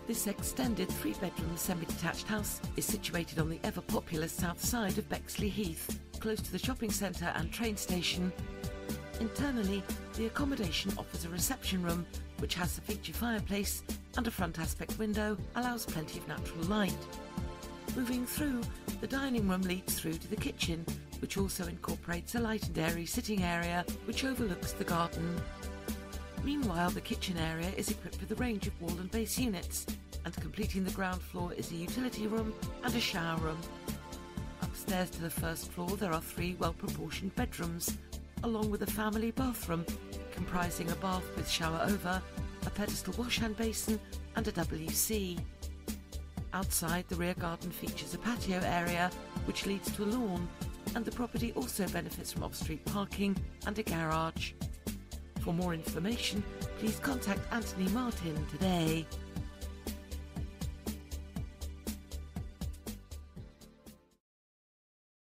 This extended 3-bedroom semi-detached house is situated on the ever-popular south side of Bexley Heath, close to the shopping centre and train station. Internally, the accommodation offers a reception room, which has a feature fireplace and a front aspect window, allows plenty of natural light. Moving through, the dining room leads through to the kitchen, which also incorporates a light and airy sitting area which overlooks the garden. Meanwhile, the kitchen area is equipped with a range of wall and base units, and completing the ground floor is a utility room and a shower room. Upstairs to the first floor there are 3 well-proportioned bedrooms, along with a family bathroom comprising a bath with shower over, a pedestal wash-hand basin and a WC. Outside, the rear garden features a patio area which leads to a lawn, and the property also benefits from off-street parking and a garage. For more information, please contact Anthony Martin today.